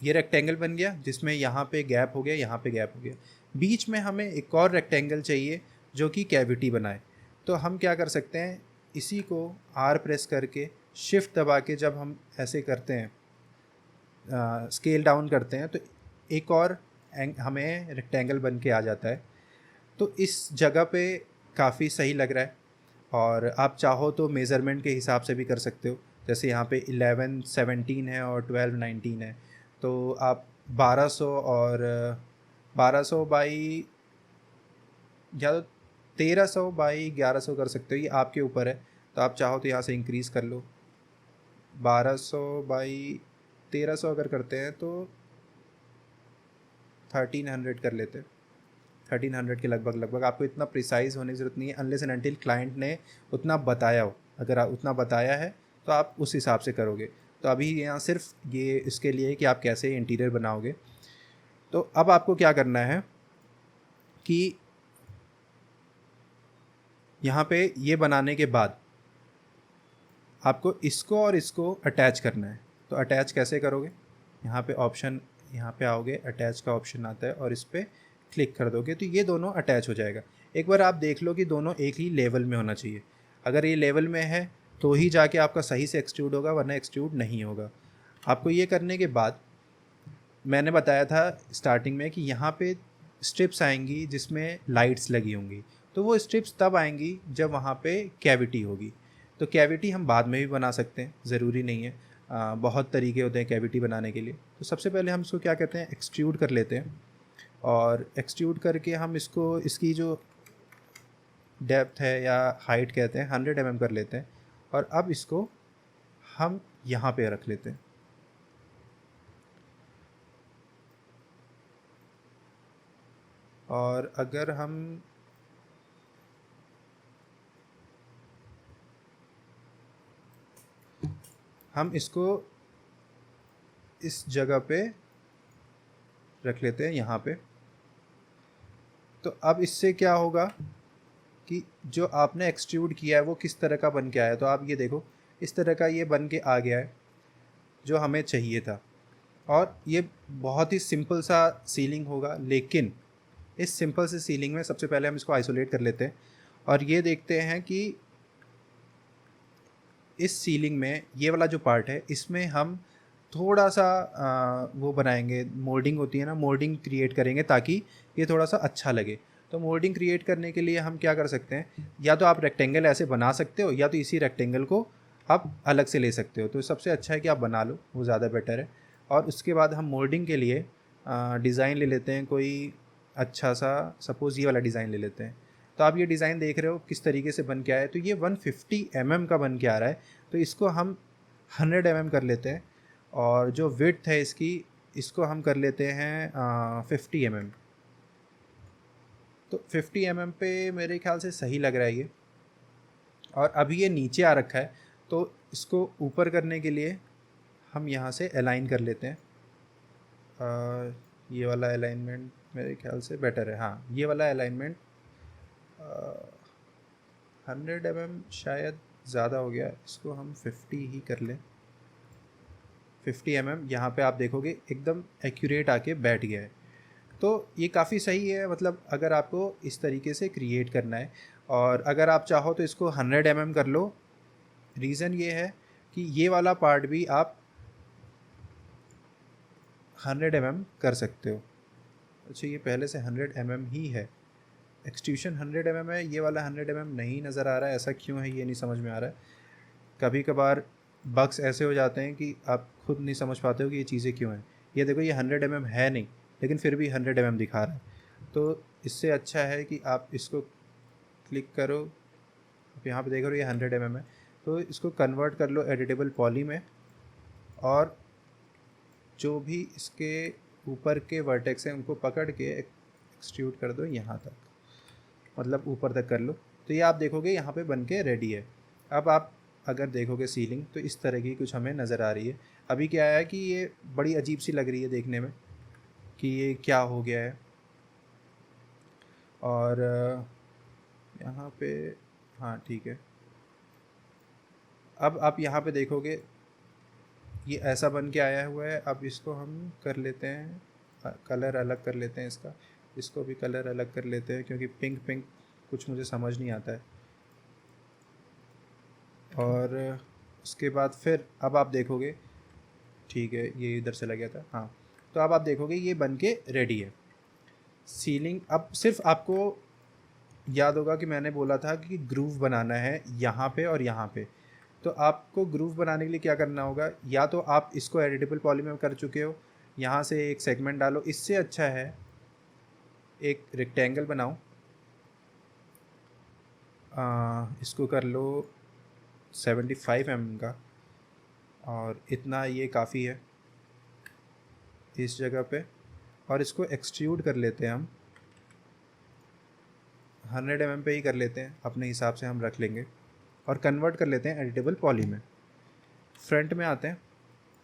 ये रेक्टेंगल बन गया जिसमें यहाँ पे गैप हो गया, यहाँ पे गैप हो गया। बीच में हमें एक और रेक्टेंगल चाहिए जो कि कैविटी बनाए। तो हम क्या कर सकते हैं, इसी को आर प्रेस करके शिफ्ट दबा के जब हम ऐसे करते हैं, स्केल डाउन करते हैं, तो एक और हमें रेक्टेंगल बन के आ जाता है। तो इस जगह पे काफ़ी सही लग रहा है। और आप चाहो तो मेज़रमेंट के हिसाब से भी कर सकते हो, जैसे यहाँ पे 11 17 है और 12 19 है, तो आप 1200 और 1200 बाई, या तो 1300 बाई 1100 कर सकते हो, ये आपके ऊपर है। तो आप चाहो तो यहाँ से इंक्रीज़ कर लो। 1200 बाई 1300 अगर करते हैं तो 1300 कर लेते हैं। 1300 के लगभग आपको इतना प्रिसाइज होने की ज़रूरत नहीं है, अनलेस एंड अनटिल क्लाइंट ने उतना बताया हो। अगर उतना बताया है तो आप उस हिसाब से करोगे। तो अभी यहाँ सिर्फ ये इसके लिए कि आप कैसे इंटीरियर बनाओगे। तो अब आपको क्या करना है कि यहाँ पे ये बनाने के बाद आपको इसको और इसको अटैच करना है। तो अटैच कैसे करोगे, यहाँ पे ऑप्शन, यहाँ पे आओगे, अटैच का ऑप्शन आता है और इस पर क्लिक कर दोगे तो ये दोनों अटैच हो जाएगा। एक बार आप देख लो कि दोनों एक ही लेवल में होना चाहिए। अगर ये लेवल में है तो ही जाके आपका सही से एक्सट्रूड होगा, वरना एक्सट्रूड नहीं होगा। आपको ये करने के बाद मैंने बताया था स्टार्टिंग में कि यहाँ पे स्ट्रिप्स आएंगी जिसमें लाइट्स लगी होंगी। तो वो स्ट्रिप्स तब आएंगी जब वहाँ पे कैविटी होगी। तो कैविटी हम बाद में भी बना सकते हैं, ज़रूरी नहीं है। बहुत तरीके होते हैं कैविटी बनाने के लिए। तो सबसे पहले हम इसको क्या कहते हैं, एक्सट्रूड कर लेते हैं। और एक्सट्रूड करके हम इसको, इसकी जो डेप्थ है या हाइट कहते हैं, 100 mm कर लेते हैं। और अब इसको हम यहाँ पे रख लेते हैं। और अगर हम इसको इस जगह पे रख लेते हैं, यहाँ पे। तो अब इससे क्या होगा कि जो आपने एक्सट्रूड किया है वो किस तरह का बन के आया है। तो आप ये देखो, इस तरह का ये बन के आ गया है जो हमें चाहिए था। और ये बहुत ही सिंपल सा सीलिंग होगा, लेकिन इस सिंपल से सीलिंग में सबसे पहले हम इसको आइसोलेट कर लेते हैं और ये देखते हैं कि इस सीलिंग में ये वाला जो पार्ट है इसमें हम थोड़ा सा वो बनाएंगे, मोल्डिंग होती है ना, मोल्डिंग क्रिएट करेंगे ताकि ये थोड़ा सा अच्छा लगे। तो मोल्डिंग क्रिएट करने के लिए हम क्या कर सकते हैं, या तो आप रेक्टेंगल ऐसे बना सकते हो, या तो इसी रेक्टेंगल को आप अलग से ले सकते हो। तो सबसे अच्छा है कि आप बना लो, वो ज़्यादा बेटर है। और उसके बाद हम मोल्डिंग के लिए डिज़ाइन ले लेते हैं कोई अच्छा सा, सपोज़ ये वाला डिज़ाइन ले लेते हैं। तो आप ये डिज़ाइन देख रहे हो किस तरीके से बन के आया है, तो ये 150 mm का बन के आ रहा है। तो इसको हम 100 mm कर लेते हैं, और जो विड्थ है इसकी, इसको हम कर लेते हैं 50 mm। तो 50 mm पे मेरे ख्याल से सही लग रहा है ये। और अभी ये नीचे आ रखा है, तो इसको ऊपर करने के लिए हम यहाँ से अलाइन कर लेते हैं। ये वाला अलाइनमेंट मेरे ख्याल से बेटर है। हाँ, ये वाला अलाइनमेंट 100 mm शायद ज़्यादा हो गया, इसको हम 50 ही कर लें। 50 mm यहाँ पे आप देखोगे एकदम एक्यूरेट आके बैठ गया है। तो ये काफ़ी सही है, मतलब अगर आपको इस तरीके से क्रिएट करना है। और अगर आप चाहो तो इसको 100 mm कर लो। रीज़न ये है कि ये वाला पार्ट भी आप 100 mm कर सकते हो। अच्छा, ये पहले से 100 mm ही है, एक्सट्रूशन 100 mm है, ये वाला 100 mm नहीं नज़र आ रहा है। ऐसा क्यों है ये नहीं समझ में आ रहा है। कभी कभार बग्स ऐसे हो जाते हैं कि आप खुद नहीं समझ पाते हो कि ये चीज़ें क्यों हैं। ये देखो, ये 100 mm है नहीं, लेकिन फिर भी 100 mm दिखा रहा है। तो इससे अच्छा है कि आप इसको क्लिक करो, आप यहाँ पे देख रहे हो ये 100 mm है, तो इसको कन्वर्ट कर लो एडिटेबल पॉली में, और जो भी इसके ऊपर के वर्टेक्स हैं उनको पकड़ के एक्सट्रूड कर दो यहाँ तक, मतलब ऊपर तक कर लो। तो ये आप देखोगे यहाँ पे बन के रेडी है। अब आप अगर देखोगे सीलिंग, तो इस तरह की कुछ हमें नज़र आ रही है। अभी क्या है कि ये बड़ी अजीब सी लग रही है देखने में कि ये क्या हो गया है। और यहाँ पे, हाँ ठीक है। अब आप यहाँ पे देखोगे ये ऐसा बन के आया हुआ है। अब इसको हम कर लेते हैं कलर अलग कर लेते हैं इसका, इसको भी कलर अलग कर लेते हैं, क्योंकि पिंक पिंक कुछ मुझे समझ नहीं आता है। और उसके बाद फिर अब आप देखोगे, ठीक है ये इधर चला गया था, हाँ। तो अब आप देखोगे ये बन के रेडी है सीलिंग। अब सिर्फ आपको याद होगा कि मैंने बोला था कि ग्रूव बनाना है यहाँ पे और यहाँ पे। तो आपको ग्रूव बनाने के लिए क्या करना होगा, या तो आप इसको एडिटेबल पॉली में कर चुके हो, यहाँ से एक सेगमेंट डालो। इससे अच्छा है एक रेक्टेंगल बनाओ, इसको कर लो 75 mm का, और इतना ये काफ़ी है इस जगह पे। और इसको एक्सट्रूड कर लेते हैं हम 100 mm पे ही कर लेते हैं, अपने हिसाब से हम रख लेंगे, और कन्वर्ट कर लेते हैं एडिटेबल पॉली में। फ्रंट में आते हैं,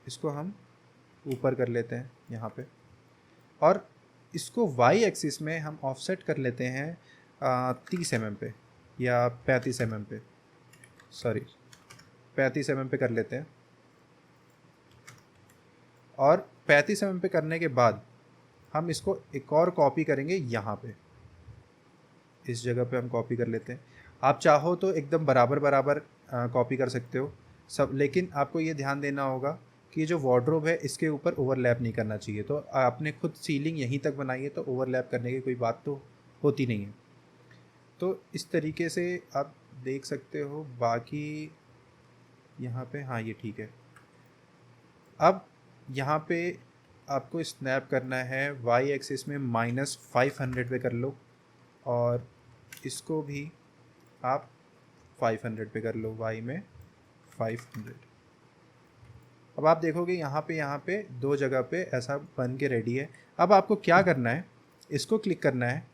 इसको हम ऊपर कर लेते हैं यहाँ पे, और इसको वाई एक्सिस में हम ऑफसेट कर लेते हैं 30 mm पे या 35 mm पे, सॉरी 35 mm पे कर लेते हैं। और 35 mm पे करने के बाद हम इसको एक और कॉपी करेंगे यहाँ पे, इस जगह पे हम कॉपी कर लेते हैं। आप चाहो तो एकदम बराबर बराबर कॉपी कर सकते हो सब, लेकिन आपको ये ध्यान देना होगा कि ये जो वार्डरोब है इसके ऊपर ओवरलैप नहीं करना चाहिए। तो आपने खुद सीलिंग यहीं तक बनाई है, तो ओवरलैप करने की कोई बात तो होती नहीं है। तो इस तरीके से आप देख सकते हो। बाकी यहाँ पे, हाँ ये ठीक है। अब यहाँ पे आपको स्नैप करना है वाई एक्सिस में -500 पे कर लो, और इसको भी आप 500 पे कर लो, वाई में 500। अब आप देखोगे यहाँ पे दो जगह पे ऐसा बन के रेडी है। अब आपको क्या करना है, इसको क्लिक करना है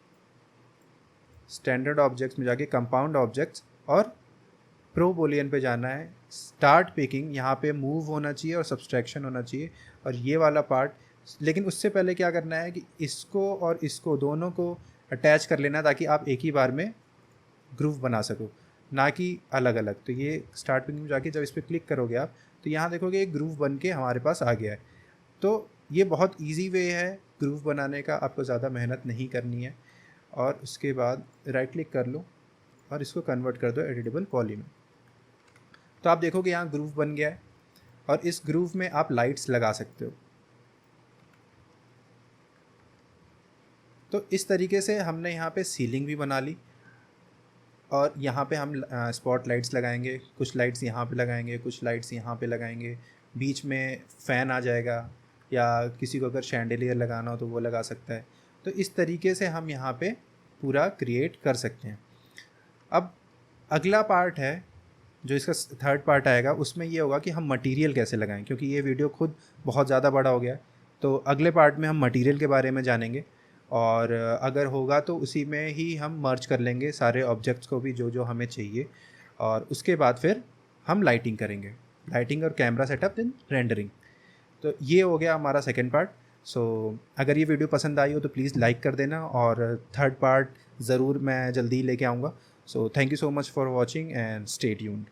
स्टैंडर्ड ऑब्जेक्ट्स में जाके कंपाउंड ऑब्जेक्ट्स, और प्रो बूलियन पे जाना है। स्टार्ट पिकिंग यहाँ पे मूव होना चाहिए और सब्सट्रैक्शन होना चाहिए, और ये वाला पार्ट। लेकिन उससे पहले क्या करना है कि इसको और इसको दोनों को अटैच कर लेना, ताकि आप एक ही बार में ग्रूव बना सको, ना कि अलग अलग। तो ये स्टार्ट पिकिंग में जाके जब इस पर क्लिक करोगे आप, तो यहाँ देखोगे एक ग्रूव बन के हमारे पास आ गया है। तो ये बहुत ईजी वे है ग्रूव बनाने का, आपको ज़्यादा मेहनत नहीं करनी है। और उसके बाद राइट क्लिक कर लो और इसको कन्वर्ट कर दो एडिटेबल पॉली में। तो आप देखोगे यहाँ ग्रूव बन गया है, और इस ग्रूव में आप लाइट्स लगा सकते हो। तो इस तरीके से हमने यहाँ पे सीलिंग भी बना ली, और यहाँ पे हम स्पॉट लाइट्स लगाएंगे, कुछ लाइट्स यहाँ पे लगाएंगे, कुछ लाइट्स यहाँ पे लगाएंगे, बीच में फ़ैन आ जाएगा, या किसी को अगर शैंडेलियर लगाना हो तो वो लगा सकता है। तो इस तरीके से हम यहाँ पे पूरा क्रिएट कर सकते हैं। अब अगला पार्ट है जो इसका थर्ड पार्ट आएगा, उसमें ये होगा कि हम मटेरियल कैसे लगाएं, क्योंकि ये वीडियो खुद बहुत ज़्यादा बड़ा हो गया है। तो अगले पार्ट में हम मटेरियल के बारे में जानेंगे, और अगर होगा तो उसी में ही हम मर्ज कर लेंगे सारे ऑब्जेक्ट्स को भी जो जो हमें चाहिए, और उसके बाद फिर हम लाइटिंग करेंगे, लाइटिंग और कैमरा सेटअप देन रेंडरिंग। तो ये हो गया हमारा सेकेंड पार्ट। सो अगर ये वीडियो पसंद आई हो तो प्लीज़ लाइक कर देना, और थर्ड पार्ट ज़रूर मैं जल्दी ही लेके आऊँगा। So thank you so much for watching and stay tuned.